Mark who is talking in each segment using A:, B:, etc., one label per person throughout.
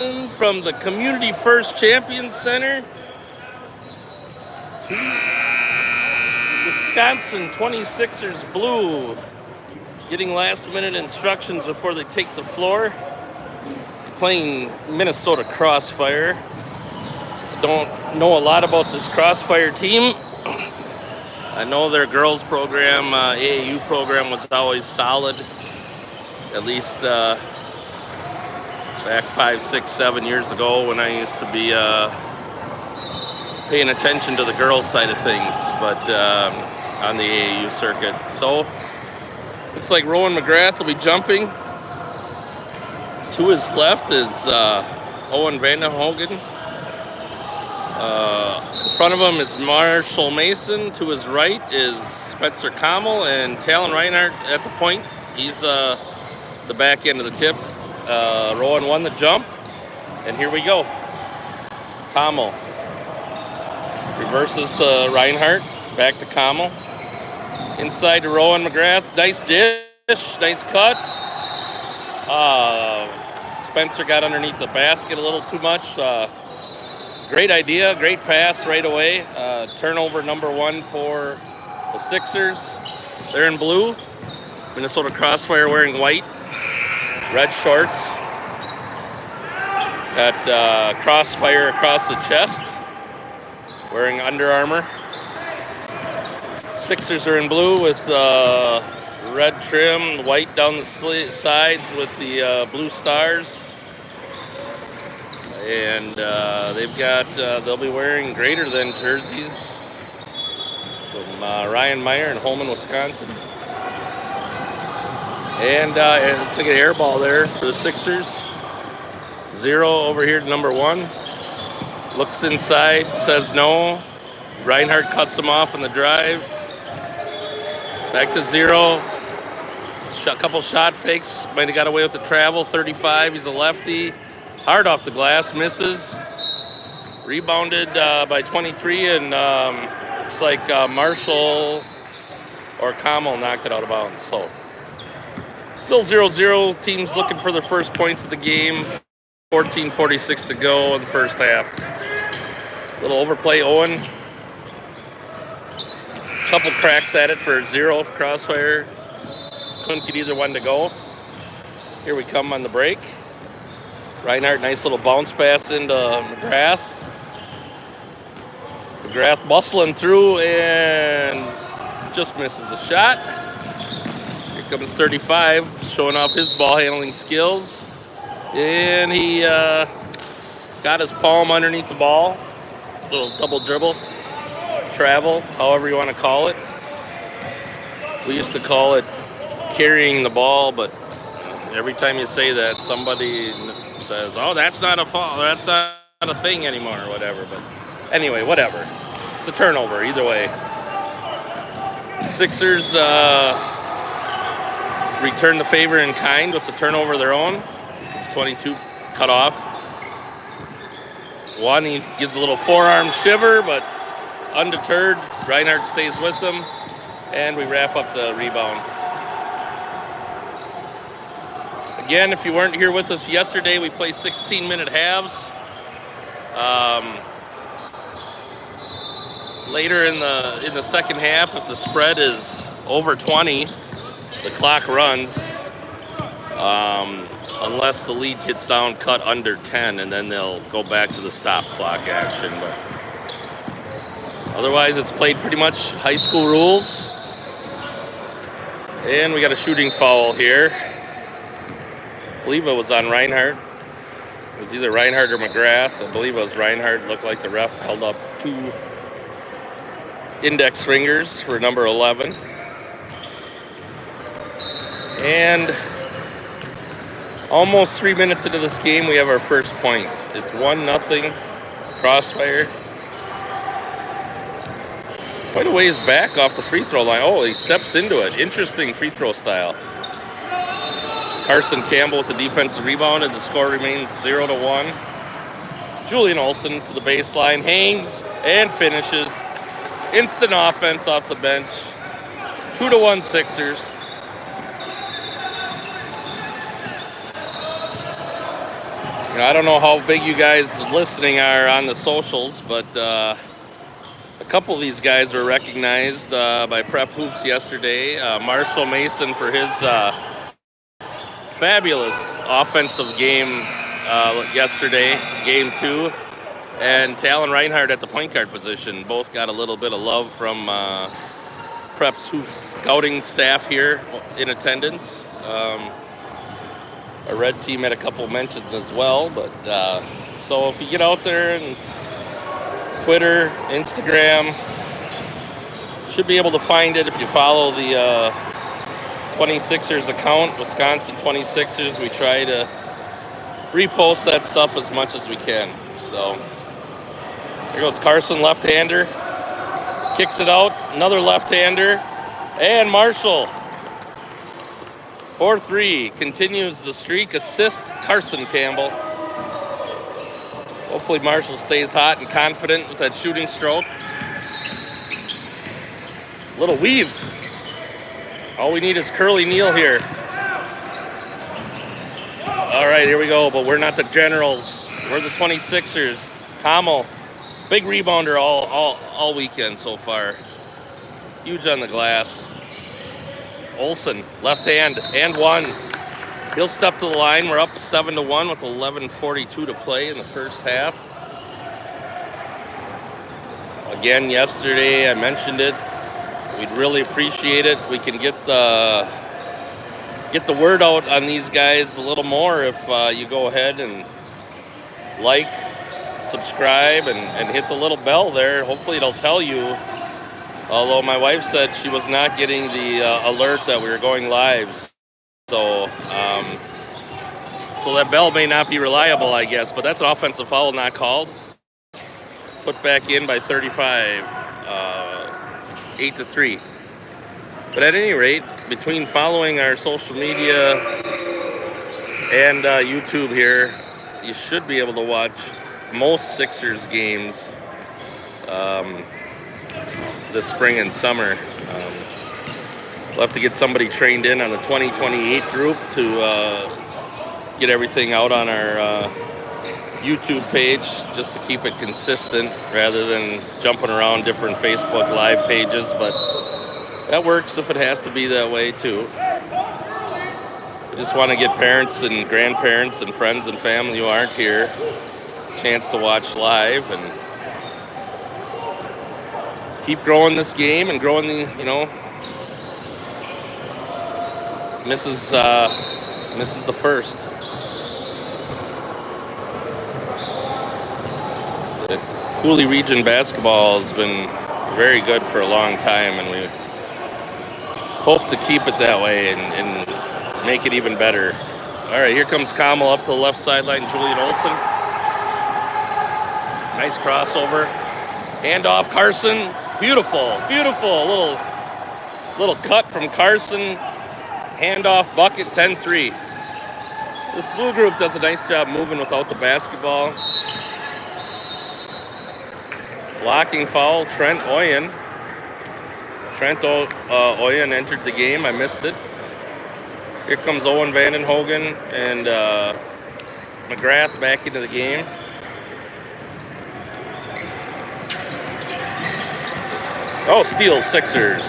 A: from the Community First Champion Center to Wisconsin 26ers blue, getting last-minute instructions before they take the floor. Playing Minnesota Crossfire. Don't know a lot about this Crossfire team. I know their girls program, AAU program, was always solid. At least back 5, 6, 7 years ago when I used to be paying attention to the girls' side of things, but on the AAU circuit. So looks like Rowan McGrath will be jumping. To his left is Owen Vandenhogen. In front of him is Marshall Mason. To his right is Spencer Kammel, and Talon Reinhardt at the point. He's the back end of the tip. Rowan won the jump, and here we go. Kammel reverses to Reinhardt, back to Kammel. Inside to Rowan McGrath. Nice dish, nice cut. Spencer got underneath the basket a little too much. Great idea, great pass right away. Turnover number 1 for the Sixers. They're in blue. Minnesota Crossfire wearing white, red shorts. Got Crossfire across the chest, wearing Under Armour. Sixers are in blue with red trim, white down the sides with the blue stars. And they've got, they'll be wearing greater than jerseys from Ryan Meyer in Holman, Wisconsin. And took an air ball there for the Sixers. 0 over here to number 1. Looks inside, says no. Reinhardt cuts him off on the drive. Back to 0. Couple shot fakes. Might have got away with the travel. 35. He's a lefty. Hard off the glass. Misses. Rebounded by 23. And looks like Marshall or Kammel knocked it out of bounds. So still 0-0. Teams looking for their first points of the game. 14:46 to go in the first half. Little overplay Owen. Couple cracks at it for 0 Crossfire. Couldn't get either one to go. Here we come on the break. Reinhardt, nice little bounce pass into McGrath. McGrath bustling through and just misses the shot. Here comes 35, showing off his ball handling skills. And he got his palm underneath the ball. Little double dribble. Travel, however you want to call it. We used to call it carrying the ball, but every time you say that, somebody says, oh, that's not a foul, that's not a thing anymore, or whatever. But anyway, whatever. It's a turnover, either way. Sixers return the favor in kind with the turnover of their own. It's 22 cut off. One, he gives a little forearm shiver, but undeterred, Reinhardt stays with them, and we wrap up the rebound. Again, if you weren't here with us yesterday, we play 16-minute halves. Later in the second half, if the spread is over 20, the clock runs, unless the lead gets down, cut under 10, and then they'll go back to the stop clock action. But otherwise, it's played pretty much high school rules. And we got a shooting foul here. I believe it was on Reinhardt. It was either Reinhardt or McGrath. I believe it was Reinhardt. It looked like the ref held up 2 index fingers for number 11. And almost 3 minutes into this game, we have our first point. It's 1-0 Crossfire. Quite a ways back off the free throw line. Oh, he steps into it. Interesting free throw style. Carson Campbell with the defensive rebound, and the score remains 0-1. Julian Olsen to the baseline, hangs and finishes. Instant offense off the bench. 2-1 Sixers. I don't know how big you guys listening are on the socials, but a couple of these guys were recognized by Prep Hoops yesterday. Marshall Mason for his fabulous offensive game yesterday, game 2, and Talon Reinhardt at the point guard position. Both got a little bit of love from Prep's Hoops scouting staff here in attendance. Our red team had a couple mentions as well, but so if you get out there and Twitter, Instagram, should be able to find it if you follow the 26ers account, Wisconsin 26ers. We try to repost that stuff as much as we can. So here goes Carson, left-hander, kicks it out, another left-hander, and Marshall. 4-3 continues the streak. Assist Carson Campbell. Hopefully Marshall stays hot and confident with that shooting stroke. Little weave. All we need is Curly Neal here. All right, here we go, but we're not the Generals. We're the 26ers. Kamal, big rebounder all weekend so far. Huge on the glass. Olsen, left hand, and one. He'll step to the line. We're up 7-1 with 11:42 to play in the first half. Again, yesterday I mentioned it. We'd really appreciate it. We can get the word out on these guys a little more if you go ahead and like, subscribe, and hit the little bell there. Hopefully it'll tell you. Although my wife said she was not getting the alert that we were going live. So that bell may not be reliable, I guess. But that's an offensive foul not called. Put back in by 35, 8-3. But at any rate, between following our social media and YouTube here, you should be able to watch most Sixers games this spring and summer. We'll have to get somebody trained in on the 2028 group to get everything out on our YouTube page, just to keep it consistent rather than jumping around different Facebook Live pages, but that works if it has to be that way too. I just want to get parents and grandparents and friends and family who aren't here a chance to watch live and keep growing this game and growing the, misses the first. The Cooley region basketball has been very good for a long time, and we hope to keep it that way and make it even better. All right, here comes Kamal up to the left sideline, Julian Olsen. Nice crossover. Handoff, Carson. Beautiful. Little cut from Carson. Handoff, bucket, 10-3. This blue group does a nice job moving without the basketball. Blocking foul, Trent Oyen. Oyen entered the game. I missed it. Here comes Owen Vandenhogen and McGrath back into the game. Oh, steals, Sixers.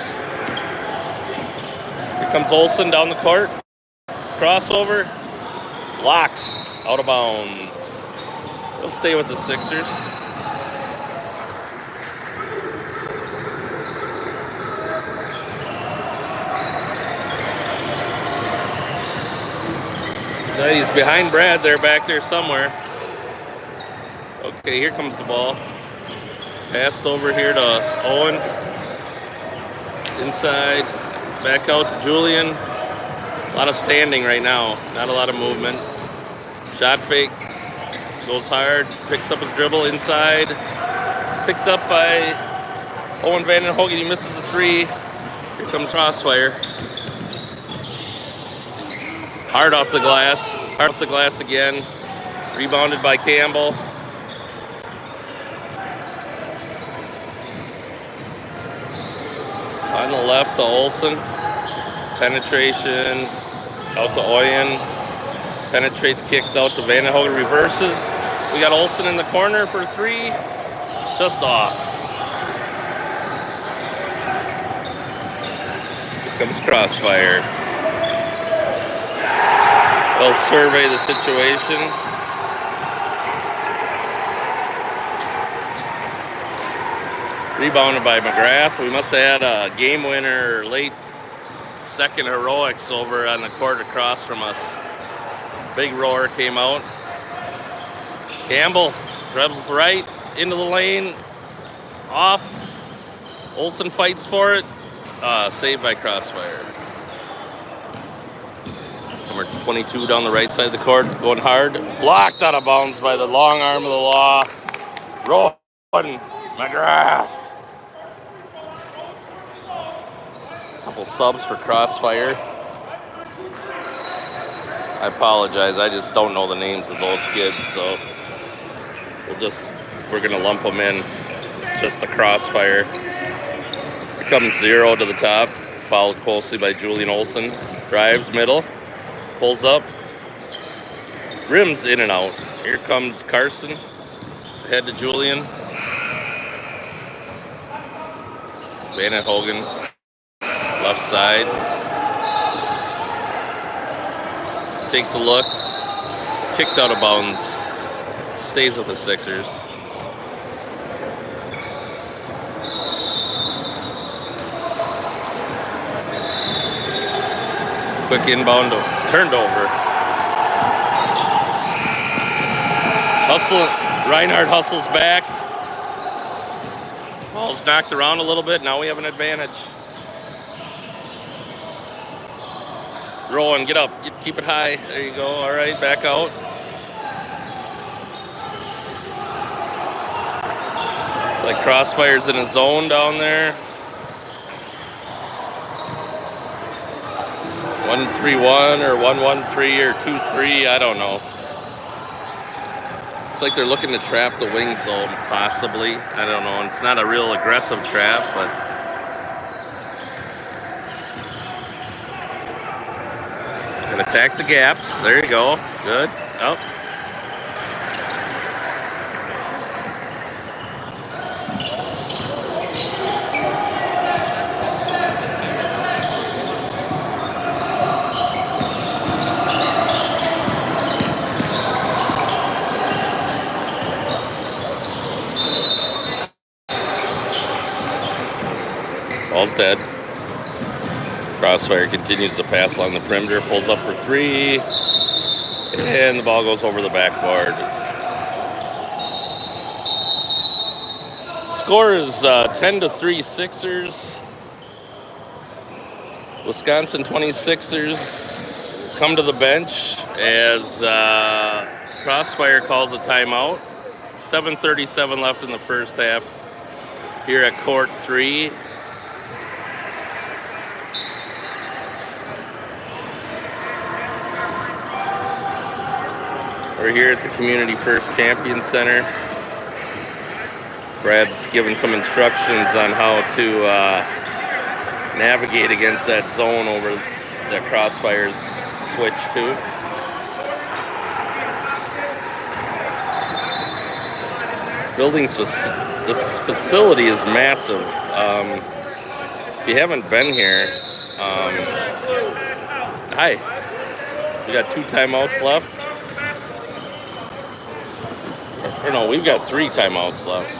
A: Here comes Olsen down the court. Crossover. Blocked. Out of bounds. He'll stay with the Sixers. So he's behind Brad there, back there somewhere. Okay, here comes the ball. Passed over here to Owen. Inside. Back out to Julian. A lot of standing right now. Not a lot of movement. Shot fake. Goes hard. Picks up his dribble inside. Picked up by Owen Vandenhogen. He misses the three. Here comes Crossfire. Hard off the glass. Hard off the glass again. Rebounded by Campbell. On the left to Olsen. Penetration. Out to Oyen. Penetrates, kicks out to Van Hogan, reverses. We got Olsen in the corner for 3. Just off. Here comes Crossfire. They'll survey the situation. Rebounded by McGrath. We must have had a game winner late second heroics over on the court across from us. Big roar came out. Campbell dribbles right into the lane. Off. Olsen fights for it. Saved by Crossfire. Number 22 down the right side of the court, going hard. Blocked out of bounds by the long arm of the law. Rowan McGrath. Couple subs for Crossfire. I apologize, I just don't know the names of those kids, so we're gonna lump them in. It's just a Crossfire. Here comes 0 to the top, followed closely by Julian Olsen. Drives middle, pulls up, rims in and out. Here comes Carson, head to Julian. Van Hogan, left side. Takes a look, kicked out of bounds, stays with the Sixers. Quick inbound, turned over. Hustle, Reinhardt hustles back. Ball's knocked around a little bit, now we have an advantage. Rowan, get up, keep it high. There you go, all right, back out. It's like Crossfire's in a zone down there. 1-3-1 or 1-1-3 or 2-3, I don't know. It's like they're looking to trap the wing zone, possibly. I don't know, it's not a real aggressive trap, but and attack the gaps. There you go. Good. Oh. Ball's dead. Crossfire continues to pass along the perimeter, pulls up for 3, and the ball goes over the backboard. Score is 10-3 Sixers. Wisconsin 26ers come to the bench as Crossfire calls a timeout. 7:37 left in the first half here at court 3. We're here at the Community First Champion Center. Brad's given some instructions on how to navigate against that zone over that Crossfire's switch to. This facility is massive. If you haven't been here, hi. We got 2 timeouts left. Or no, we've got 3 timeouts left.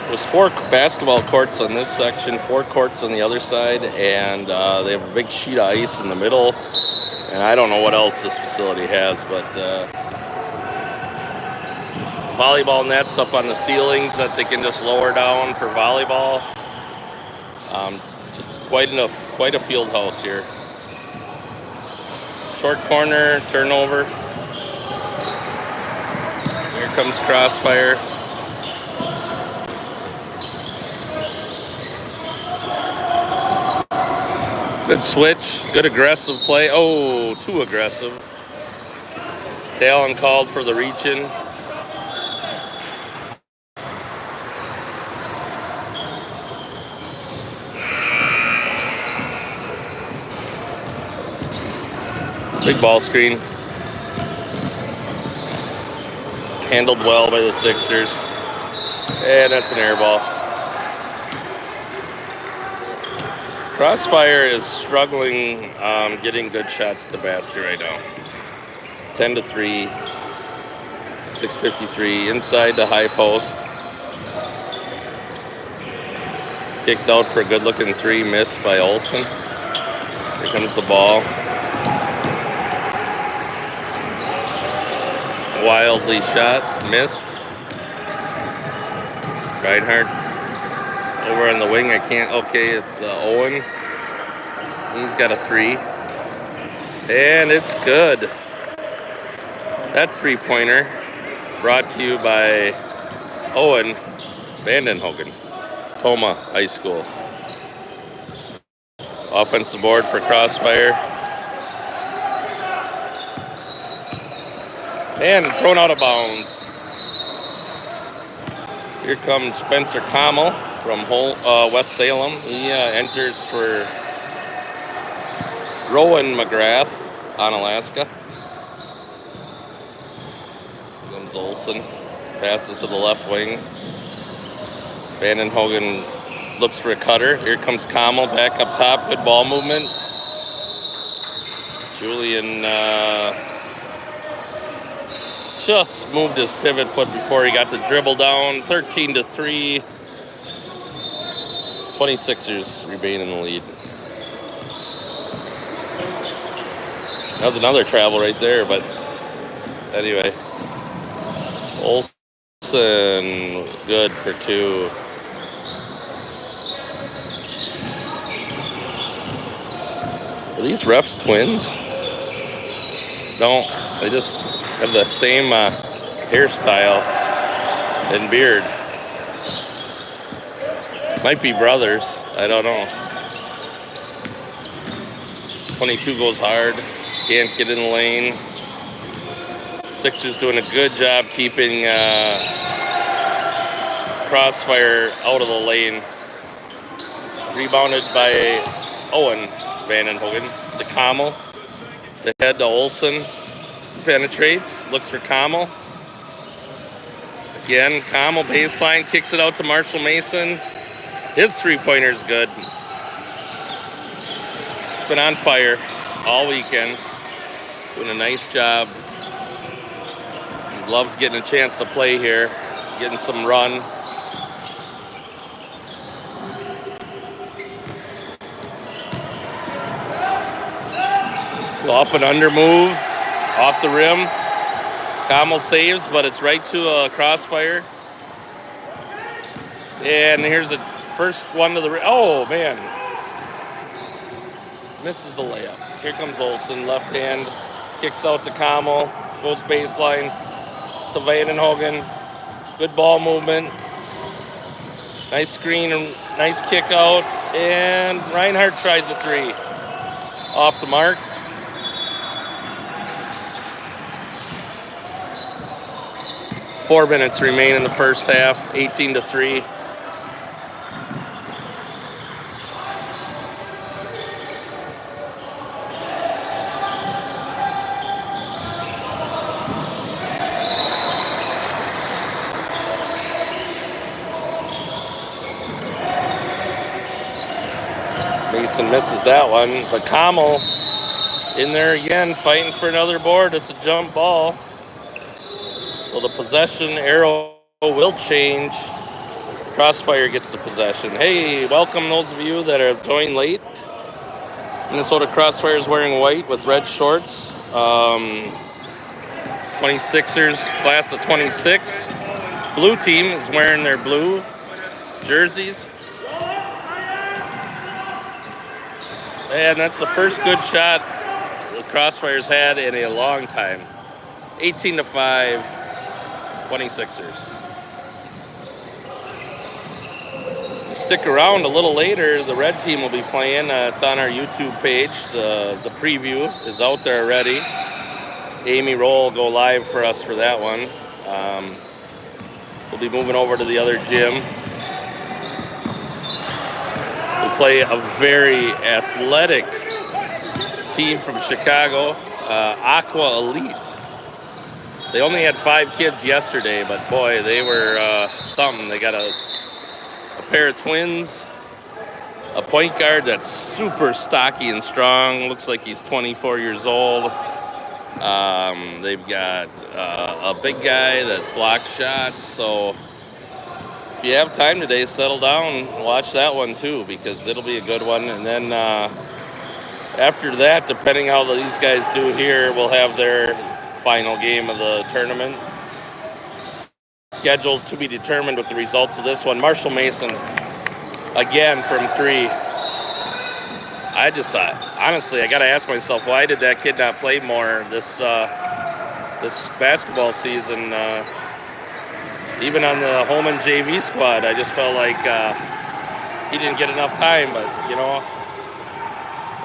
A: There's 4 basketball courts on this section, 4 courts on the other side, and they have a big sheet of ice in the middle. And I don't know what else this facility has, but volleyball nets up on the ceilings that they can just lower down for volleyball. Just quite a field house here. Short corner, turnover. Here comes Crossfire. Good switch, good aggressive play. Oh, too aggressive. Talon called for the reach-in. Big ball screen. Handled well by the Sixers. And that's an air ball. Crossfire is struggling getting good shots at the basket right now. 10-3. 6:53 inside the high post. Kicked out for a good-looking three, missed by Olsen. Here comes the ball. Wildly shot, missed. Reinhardt over on the wing. Okay, it's Owen. He's got a three. And it's good. That three-pointer brought to you by Owen Vandenhogen, Toma High School. Offensive board for Crossfire. And thrown out of bounds. Here comes Spencer Kammel from West Salem. He enters for Rowan McGrath on Alaska. Comes Olsen. Passes to the left wing. Vandenhogen looks for a cutter. Here comes Kammel back up top. Good ball movement. Julian just moved his pivot foot before he got the dribble down. 13-3. 26ers remain in the lead. That was another travel right there, but anyway. Olsen, good for two. Are these refs twins? No, they just have the same hairstyle and beard. Might be brothers, I don't know. 22 goes hard, can't get in the lane. Sixers doing a good job keeping Crossfire out of the lane. Rebounded by Owen Vandenhogen to Kammel. The head to Olsen. Penetrates, looks for Kammel. Again, Kammel baseline, kicks it out to Marshall Mason. His three-pointer is good. He's been on fire all weekend. Doing a nice job. He loves getting a chance to play here. Getting some run. Up and under move. Off the rim. Kammel saves, but it's right to a Crossfire. And here's the first one to the rim. Oh, man. Misses the layup. Here comes Olsen, left hand. Kicks out to Kammel. Goes baseline to Vandenhogen. Good ball movement. Nice screen and nice kick out. And Reinhardt tries a three. Off the mark. Four minutes remain in the first half, 18-3. Mason misses that one, but Kammel in there again, fighting for another board. It's a jump ball. So the possession arrow will change. Crossfire gets the possession. Hey, welcome those of you that have joined late. Minnesota Crossfire is wearing white with red shorts. 26ers, class of 26. Blue team is wearing their blue jerseys. And that's the first good shot the Crossfire's had in a long time. 18-5, 26ers. Stick around a little later, the red team will be playing. It's on our YouTube page. The preview is out there already. Amy Roll will go live for us for that one. We'll be moving over to the other gym. We play a very athletic team from Chicago. Aqua Elite. They only had 5 kids yesterday, but boy, they were something. They got a pair of twins, a point guard that's super stocky and strong. Looks like he's 24 years old. They've got a big guy that blocks shots. So if you have time today, settle down and watch that one too, because it'll be a good one. And then after that, depending how these guys do here, we'll have their final game of the tournament. Schedules to be determined with the results of this one. Marshall Mason, again from 3. I just honestly, I got to ask myself, why did that kid not play more this basketball season? Even on the Holman JV squad, I just felt like he didn't get enough time. But you know,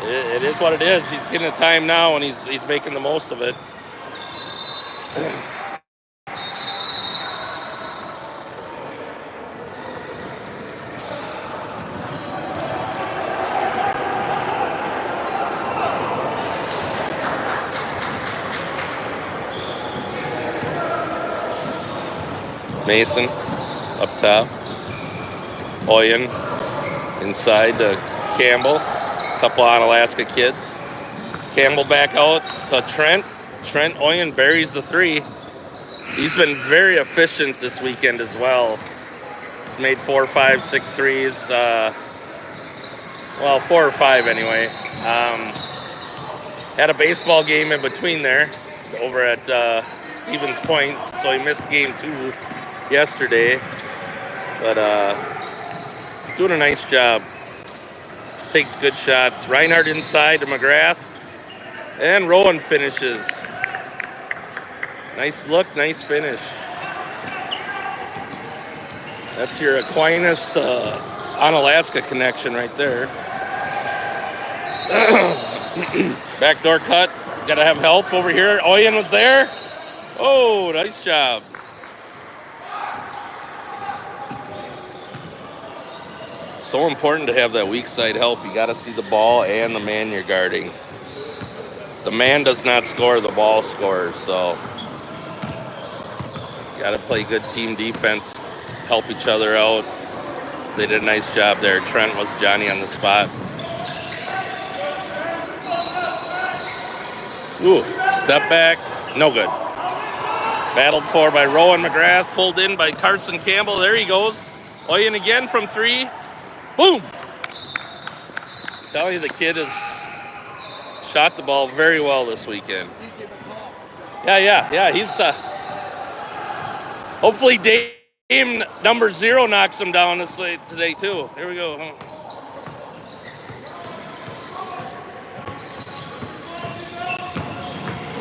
A: it is what it is. He's getting the time now, and he's making the most of it. Mason up top. Oyen inside to Campbell. A couple on Alaska kids. Campbell back out to Trent. Trent Oyen buries the 3. He's been very efficient this weekend as well. He's made 4, 5, 6 threes. Well, 4 or 5 anyway. Had a baseball game in between there over at Stevens Point, so he missed game 2 yesterday. But doing a nice job. Takes good shots. Reinhardt inside to McGrath. And Rowan finishes. Nice look, nice finish. That's your Aquinas on Alaska connection right there. Backdoor cut. Got to have help over here. Oyen was there. Oh, nice job. So important to have that weak side help. You got to see the ball and the man you're guarding. The man does not score, the ball scores. So got to play good team defense, help each other out. They did a nice job there. Trent was Johnny on the spot. Ooh, step back, no good. Battled for by Rowan McGrath, pulled in by Carson Campbell. There he goes. Oyen again from 3. Boom! I'm telling you, the kid has shot the ball very well this weekend. Yeah. He's hopefully Dame number 0 knocks him down this late today too. Here we go.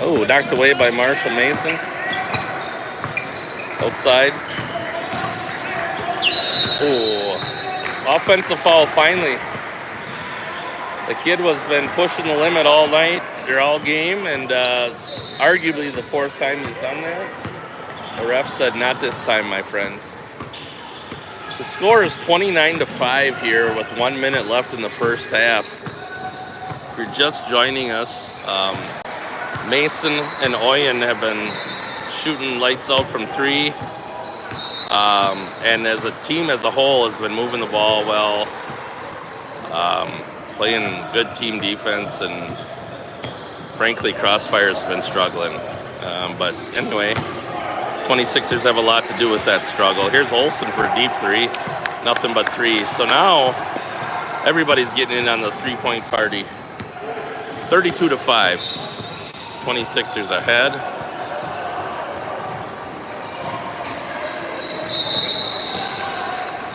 A: Oh, knocked away by Marshall Mason. Outside. Oh, offensive foul finally. The kid has been pushing the limit all night, or all game, and arguably the 4th time he's done that. The ref said, "Not this time, my friend." The score is 29-5 here with 1 minute left in the first half. If you're just joining us, Mason and Oyen have been shooting lights out from 3. And as a team as a whole has been moving the ball well, playing good team defense, and frankly, Crossfire has been struggling. But anyway, 26ers have a lot to do with that struggle. Here's Olsen for a deep 3, nothing but 3. So now everybody's getting in on the 3-point party. 32-5, 26ers ahead.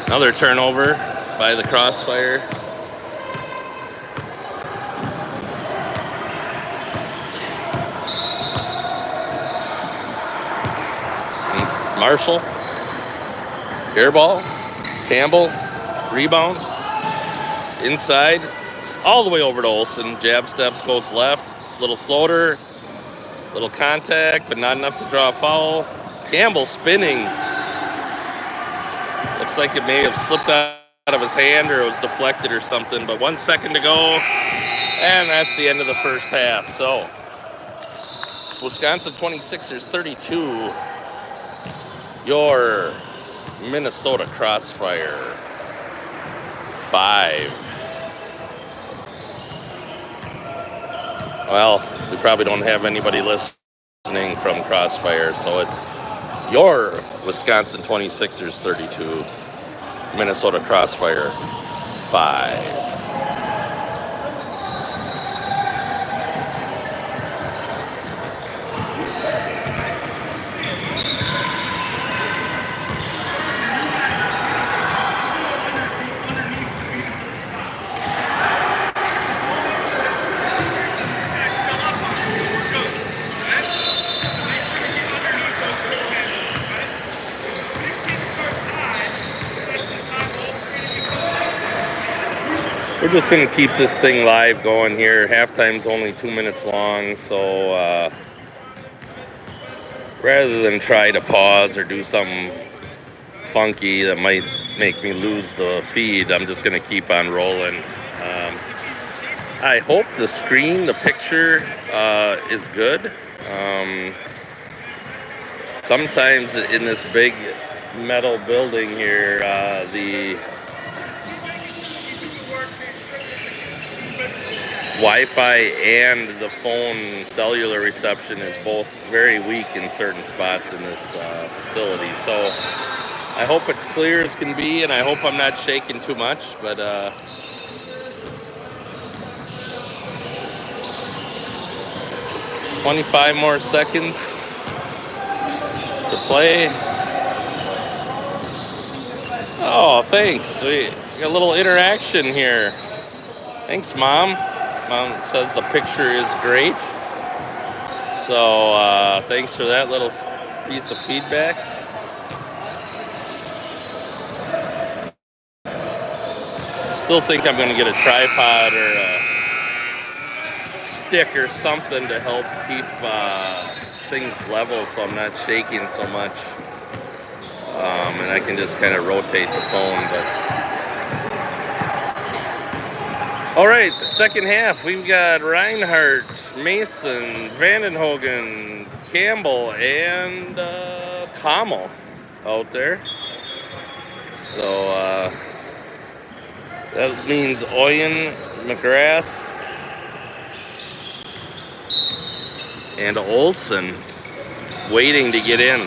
A: Another turnover by the Crossfire. Marshall, air ball, Campbell, rebound, inside, all the way over to Olsen. Jab steps, goes left, little floater, little contact, but not enough to draw a foul. Campbell spinning. Looks like it may have slipped out of his hand or it was deflected or something, but 1 second to go, and that's the end of the first half. So Crosse, Wisconsin 26ers 32. Your Minnesota Crossfire 5. Well, we probably don't have anybody listening from Crossfire, so it's your Wisconsin 26ers 32, Minnesota Crossfire 5. We're just going to keep this thing live going here. Halftime's only 2 minutes long, so rather than try to pause or do something funky that might make me lose the feed, I'm just going to keep on rolling. I hope the screen, the picture is good. Sometimes in this big metal building here, the Wi-Fi and the phone cellular reception is both very weak in certain spots in this facility. So I hope it's clear as can be, and I hope I'm not shaking too much, but 25 more seconds to play. Oh, thanks. We got a little interaction here. Thanks, Mom. Mom says the picture is great. So thanks for that little piece of feedback. Still think I'm going to get a tripod or a stick or something to help keep things level so I'm not shaking so much. And I can just kind of rotate the phone, but all right, second half, we've got Reinhardt, Mason, Vandenhogen, Campbell, and Kammel out there. So that means Oyen, McGrath, and Olsen waiting to get in,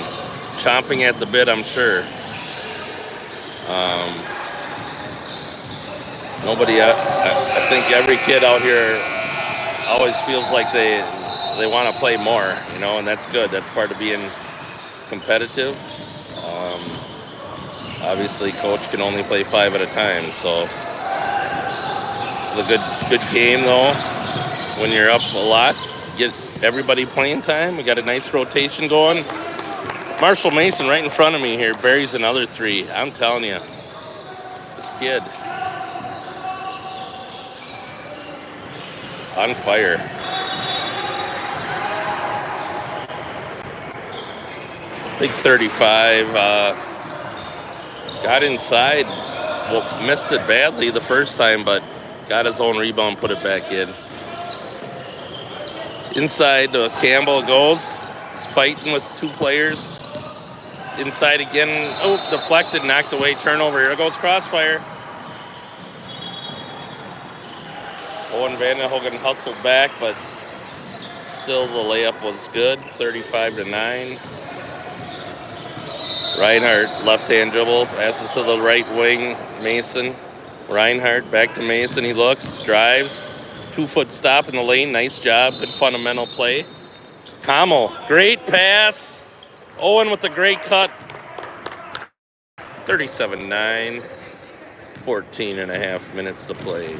A: chomping at the bit, I'm sure. Nobody, I think every kid out here always feels like they want to play more, you know, and that's good. That's part of being competitive. Obviously, coach can only play 5 at a time, so this is a good game, though. When you're up a lot, get everybody playing time. We got a nice rotation going. Marshall Mason right in front of me here buries another 3. I'm telling you, this kid. On fire. Big 35. Got inside. Well, missed it badly the first time, but got his own rebound, put it back in. Inside, Campbell goes. He's fighting with 2 players. Inside again. Oh, deflected, knocked away, turnover. Here goes Crossfire. Owen Vandenhogen hustled back, but still the layup was good, 35-9. Reinhardt, left-hand dribble, passes to the right wing, Mason. Reinhardt, back to Mason, he looks, drives. 2-foot stop in the lane, nice job, good fundamental play. Kammel, great pass. Owen with the great cut. 37-9, 14 and a half minutes to play.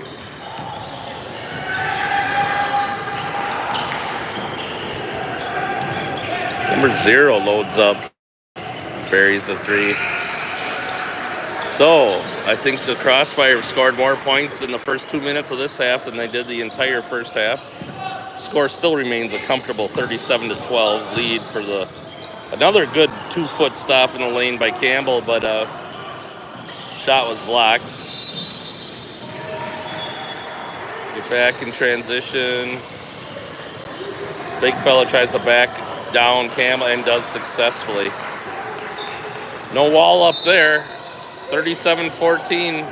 A: Number 0 loads up, buries the 3. So I think the Crossfire scored more points in the first 2 minutes of this half than they did the entire first half. Score still remains a comfortable 37-12 lead for another good 2-foot stop in the lane by Campbell, but shot was blocked. Get back in transition. Big fella tries to back down Campbell and does successfully. No wall up there. 37-14.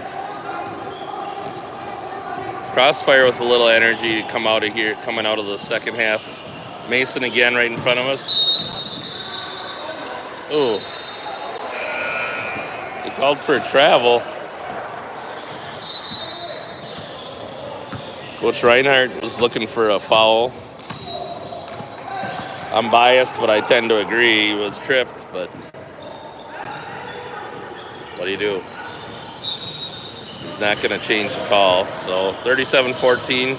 A: Crossfire with a little energy to come out of here, coming out of the second half. Mason again right in front of us. Ooh. He called for a travel. Coach Reinhardt was looking for a foul. I'm biased, but I tend to agree. He was tripped, but what do you do? He's not going to change the call. So 37-14.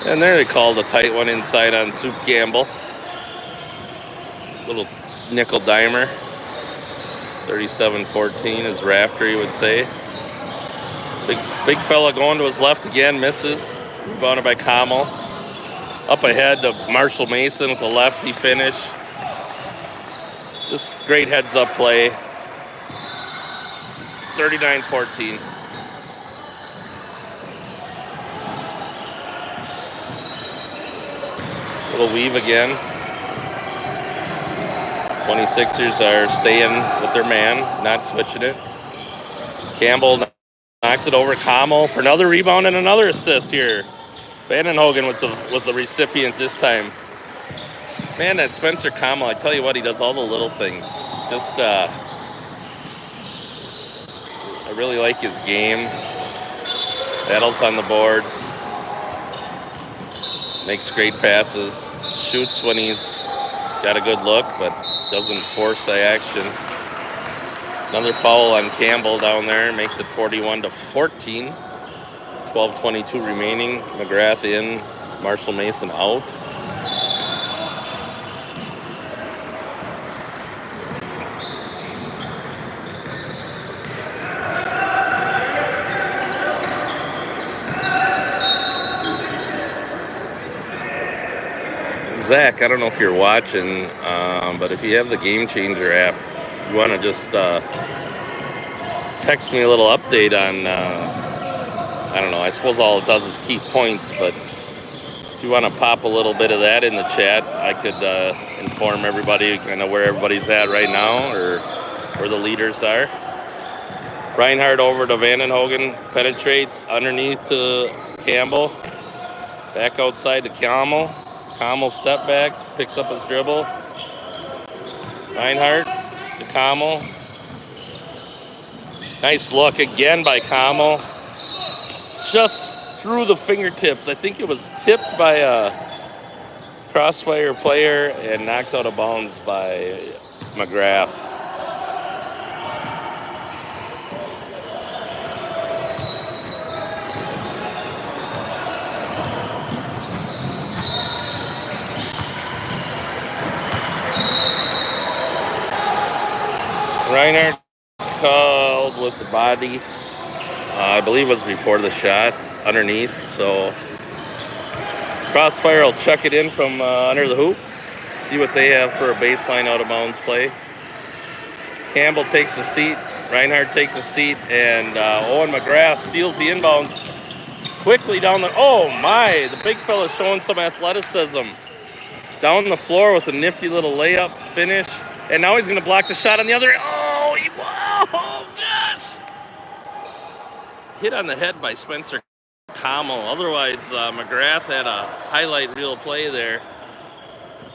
A: And there they called a tight one inside on Soup Campbell. Little nickel dimer. 37-14 is Rafter, you would say. Big fella going to his left again, misses. Rebounded by Kamal. Up ahead to Marshall Mason with the lefty finish. Just great heads-up play. 39-14. Little weave again. 26ers are staying with their man, not switching it. Campbell knocks it over. Kamal for another rebound and another assist here. Vandenhogen with the recipient this time. Man, that Spencer Kamal, I tell you what, he does all the little things. Just, I really like his game. Battles on the boards. Makes great passes. Shoots when he's got a good look, but doesn't force the action. Another foul on Campbell down there. Makes it 41-14. 12:22 remaining. McGrath in. Marshall Mason out. Zach, I don't know if you're watching, but if you have the Game Changer app, you want to just text me a little update on, I don't know, I suppose all it does is keep points, but if you want to pop a little bit of that in the chat, I could inform everybody kind of where everybody's at right now or where the leaders are. Reinhardt over to Vandenhogen, penetrates underneath to Campbell, back outside to Kamal. Kamal step back, picks up his dribble. Reinhardt to Kamal. Nice look again by Kamal. Just through the fingertips. I think it was tipped by a Crossfire player and knocked out of bounds by McGrath. Reinhardt called with the body. I believe it was before the shot, underneath. So Crossfire will chuck it in from under the hoop. See what they have for a baseline out of bounds play. Campbell takes a seat. Reinhardt takes a seat, and Owen McGrath steals the inbounds quickly down the. Oh my! The big fella's showing some athleticism. Down the floor with a nifty little layup finish. And now he's going to block the shot on the other end. Oh, gosh. Hit on the head by Spencer Kamal. Otherwise, McGrath had a highlight reel play there.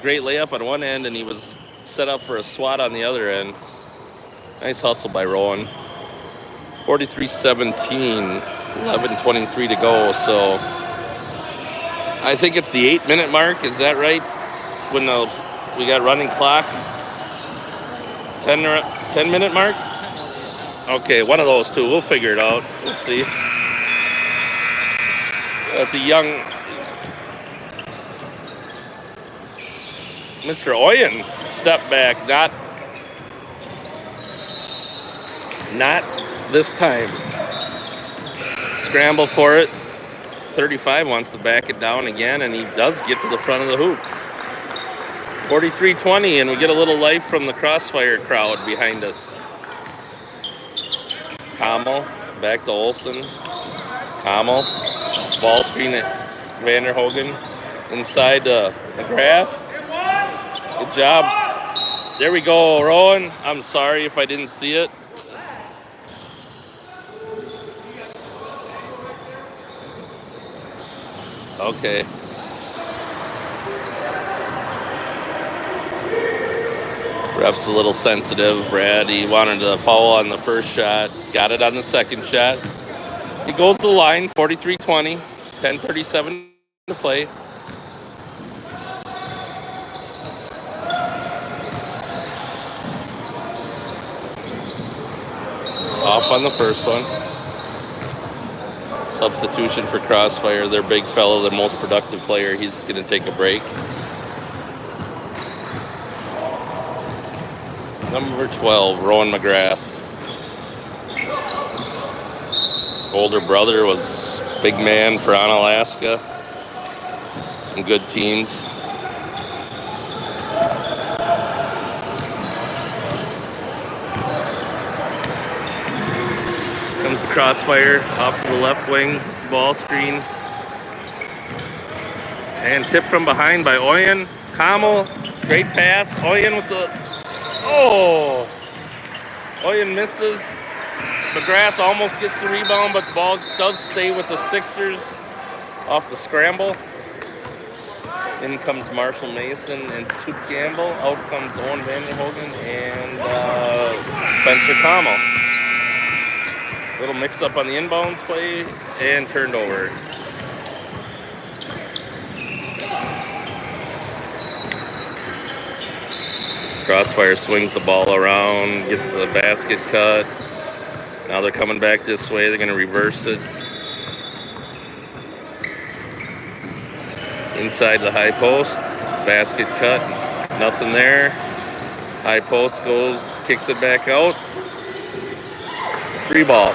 A: Great layup on one end, and he was set up for a swat on the other end. Nice hustle by Rowan. 43-17, 11:23 to go. So I think it's the 8-minute mark. Is that right? When we got running clock. 10-minute mark? Okay, one of those two. We'll figure it out. We'll see. That's a young Mr. Oyen step back. Not this time. Scramble for it. 35 wants to back it down again, and he does get to the front of the hoop. 43-20, and we get a little life from the Crossfire crowd behind us. Kamal, back to Olsen. Kamal, ball screen Vanderhogen inside McGrath. Good job. There we go, Rowan. I'm sorry if I didn't see it. Okay. Ref's a little sensitive, Brad. He wanted to foul on the first shot. Got it on the second shot. He goes to the line, 43-20. 10:37 to play. Off on the first one. Substitution for Crossfire. Their big fellow, their most productive player. He's going to take a break. Number 12, Rowan McGrath. Older brother was big man for Onalaska. Some good teams. Comes the Crossfire off to the left wing. It's a ball screen. And tip from behind by Oyen. Kamal, great pass. Oyen with the... Oh! Oyen misses. McGrath almost gets the rebound, but the ball does stay with the Sixers off the scramble. In comes Marshall Mason and Scoop Campbell. Out comes Owen Vanderhogen and Spencer Kamal. Little mix-up on the inbounds play and turned over. Crossfire swings the ball around, gets a basket cut. Now they're coming back this way. They're going to reverse it. Inside the high post, basket cut, nothing there. High post goes, kicks it back out. Free ball.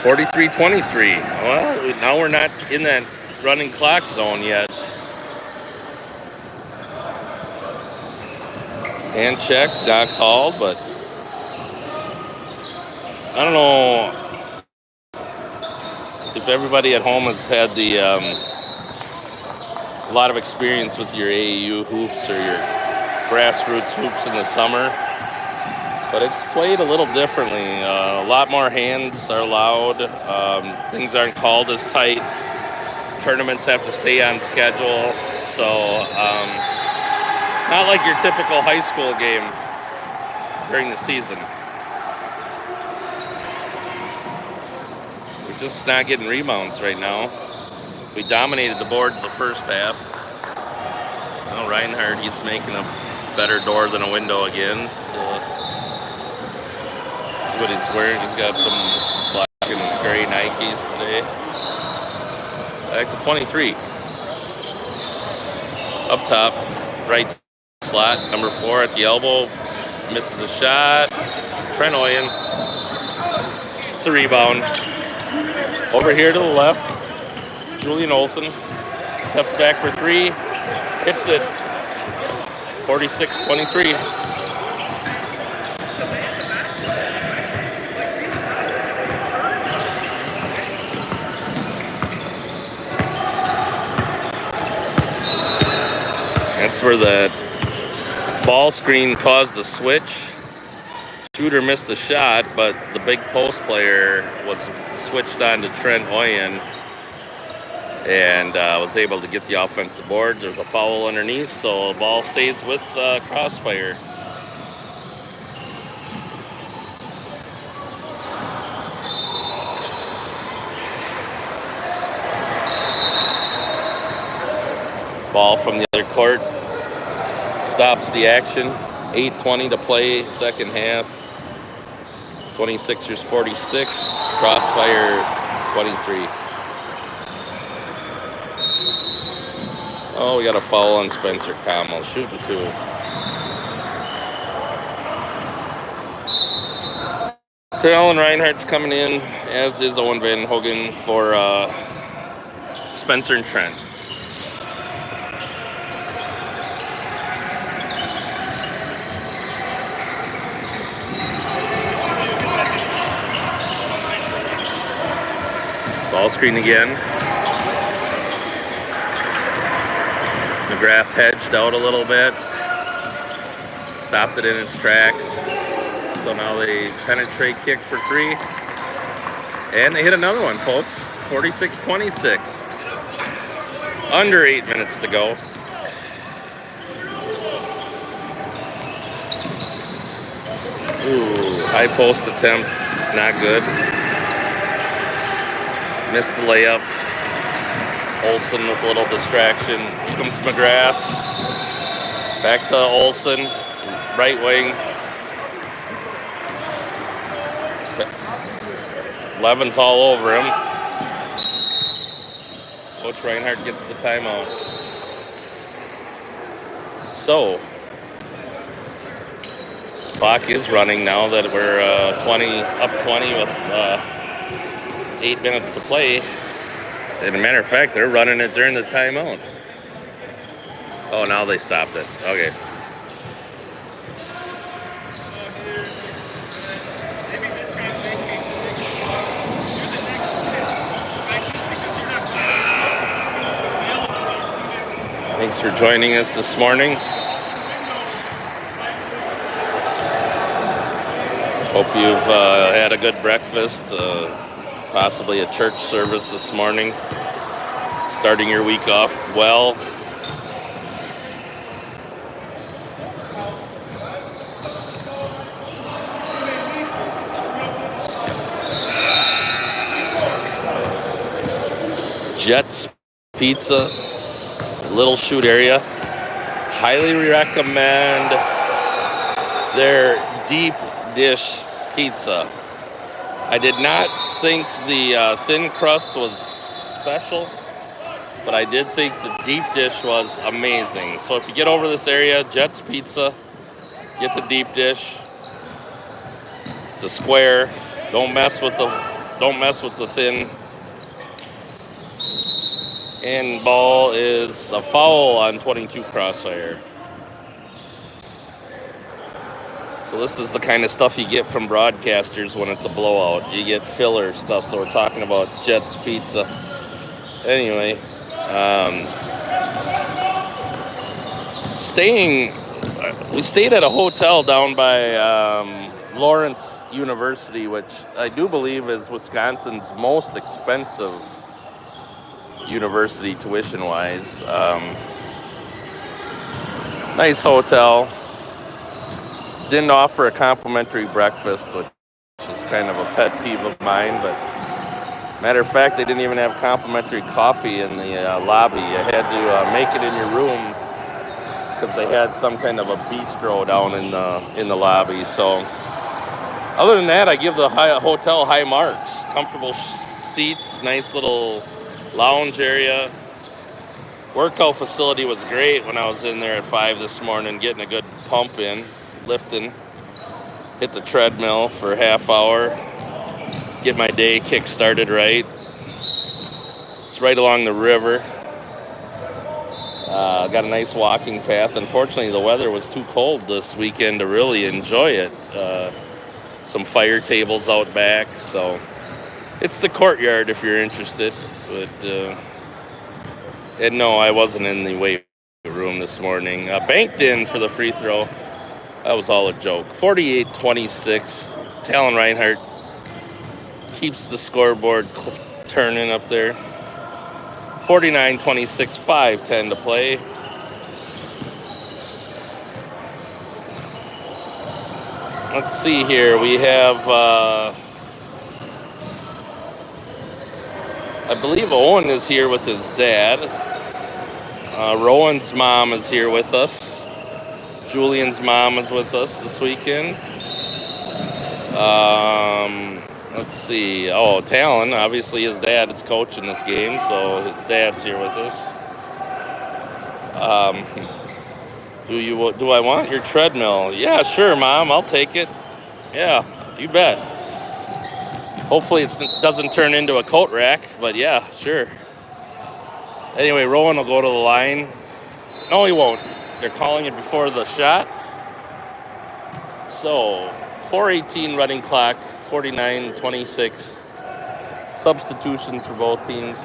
A: 43-23. Well, now we're not in that running clock zone yet. Hand check, not called, but I don't know if everybody at home has had the a lot of experience with your AAU hoops or your grassroots hoops in the summer, but it's played a little differently. A lot more hands are allowed. Things aren't called as tight. Tournaments have to stay on schedule, so it's not like your typical high school game during the season. We're just not getting rebounds right now. We dominated the boards the first half. Well, Reinhardt, he's making a better door than a window again. So, see what he's wearing. He's got some black and gray Nikes today. Back to 23. Up top, right slot, number 4 at the elbow. Misses a shot. Trent Oyen. It's a rebound. Over here to the left, Julian Olson steps back for 3, hits it, 46-23. That's where the ball screen caused the switch. Shooter missed the shot, but the big post player was switched on to Trent Oyen and was able to get the offensive board. There's a foul underneath, so the ball stays with Crossfire. Ball from the other court stops the action. 8:20 to play, second half. 26ers 46, Crossfire 23. Oh, we got a foul on Spencer Kamal, shooting 2. Alan Reinhardt's coming in, as is Owen Vanderhogen for Spencer and Trent. Ball screen again. McGrath hedged out a little bit. Stopped it in its tracks. So now they penetrate kick for 3. And they hit another one, folks. 46-26. Under 8 minutes to go. Ooh, high post attempt. Not good. Missed the layup. Olsen with a little distraction. Here comes McGrath. Back to Olsen. Right wing. Levin's all over him. Coach Reinhardt gets the timeout. So, clock is running now that we're up 20 with 8 minutes to play. As a matter of fact, they're running it during the timeout. Oh, now they stopped it. Okay. Thanks for joining us this morning. Hope you've had a good breakfast, possibly a church service this morning. Starting your week off well. Jets Pizza, Little Chute area. Highly recommend their deep dish pizza. I did not think the thin crust was special, but I did think the deep dish was amazing. So if you get over this area, Jets Pizza, get the deep dish. It's a square. Don't mess with the thin. And ball is a foul on 22 Crossfire. So this is the kind of stuff you get from broadcasters when it's a blowout. You get filler stuff. So we're talking about Jets Pizza. Anyway, we stayed at a hotel down by Lawrence University, which I do believe is Wisconsin's most expensive university tuition-wise. Nice hotel. Didn't offer a complimentary breakfast, which is kind of a pet peeve of mine, but matter of fact, they didn't even have complimentary coffee in the lobby. You had to make it in your room because they had some kind of a bistro down in the lobby. So other than that, I give the hotel high marks. Comfortable seats, nice little lounge area. Workout facility was great when I was in there at 5 this morning, getting a good pump in, lifting. Hit the treadmill for a half hour, get my day kick started right. It's right along the river. Got a nice walking path. Unfortunately, the weather was too cold this weekend to really enjoy it. Some fire tables out back, so it's the courtyard if you're interested. But and no, I wasn't in the weight room this morning. Banked in for the free throw. That was all a joke. 48-26. Talon Reinhardt keeps the scoreboard turning up there. 49-26, 5:10 to play. Let's see here. We have, I believe Owen is here with his dad. Rowan's mom is here with us. Julian's mom is with us this weekend. Let's see. Oh, Talon, obviously his dad is coaching this game, so his dad's here with us. Do I want your treadmill? Yeah, sure, Mom. I'll take it. Yeah, you bet. Hopefully it doesn't turn into a coat rack, but yeah, sure. Anyway, Rowan will go to the line. No, he won't. They're calling it before the shot. So, 4:18 running clock, 49-26. substitutions for both teams.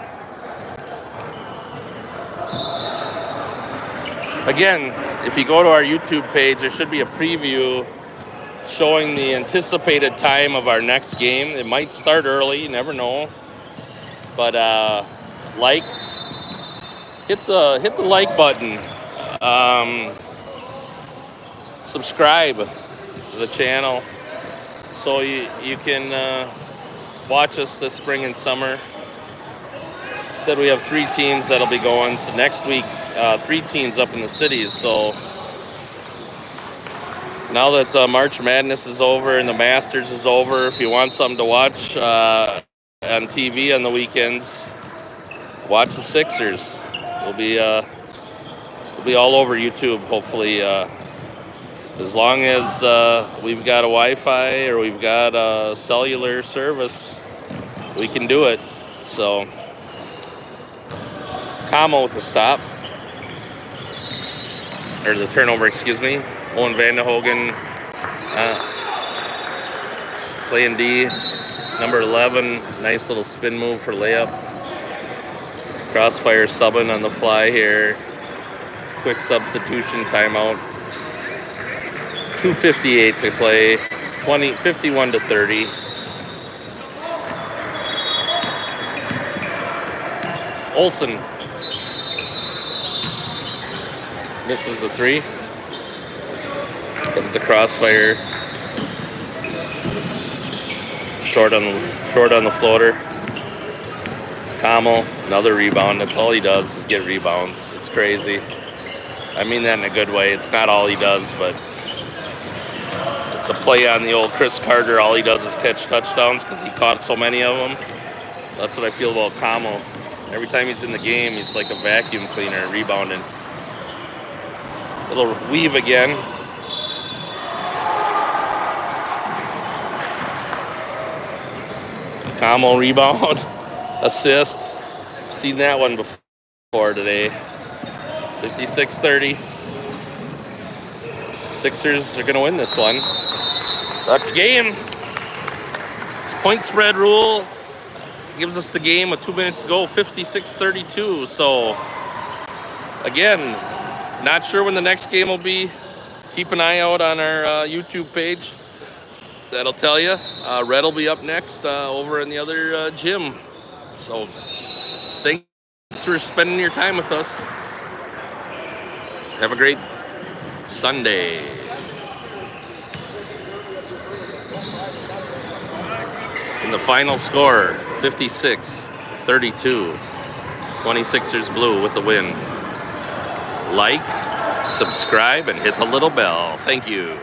A: Again, if you go to our YouTube page, there should be a preview showing the anticipated time of our next game. It might start early, you never know. But hit the like button. Subscribe to the channel so you can watch us this spring and summer. Said we have 3 teams that'll be going. So next week, 3 teams up in the cities. So now that the March Madness is over and the Masters is over, if you want something to watch on TV on the weekends, watch the Sixers. We'll be all over YouTube, hopefully, as long as we've got a Wi-Fi or we've got a cellular service, we can do it. So, Como with the stop, or the turnover, excuse me. Owen Vandenhogen playing D, number 11, nice little spin move for layup. Crossfire subbing on the fly here. Quick substitution timeout. 2:58 to play. 51 to 30. Olsen misses the 3. Comes the Crossfire. Short on the floater. Como, another rebound. That's all he does is get rebounds. It's crazy. I mean that in a good way. It's not all he does, but it's a play on the old Chris Carter. All he does is catch touchdowns because he caught so many of them. That's what I feel about Como. Every time he's in the game, he's like a vacuum cleaner, rebounding. Little weave again. Como rebound, assist. Seen that one before today. 56-30. Sixers are gonna win this one. That's game. It's point spread rule. Gives us the game with 2 minutes to go, 56-32. So, again, not sure when the next game will be. Keep an eye out on our YouTube page. That'll tell you. Red will be up next over in the other gym. So, thanks for spending your time with us. Have a great Sunday. And the final score, 56-32. 26ers blue with the win. Like, subscribe, and hit the little bell. Thank you.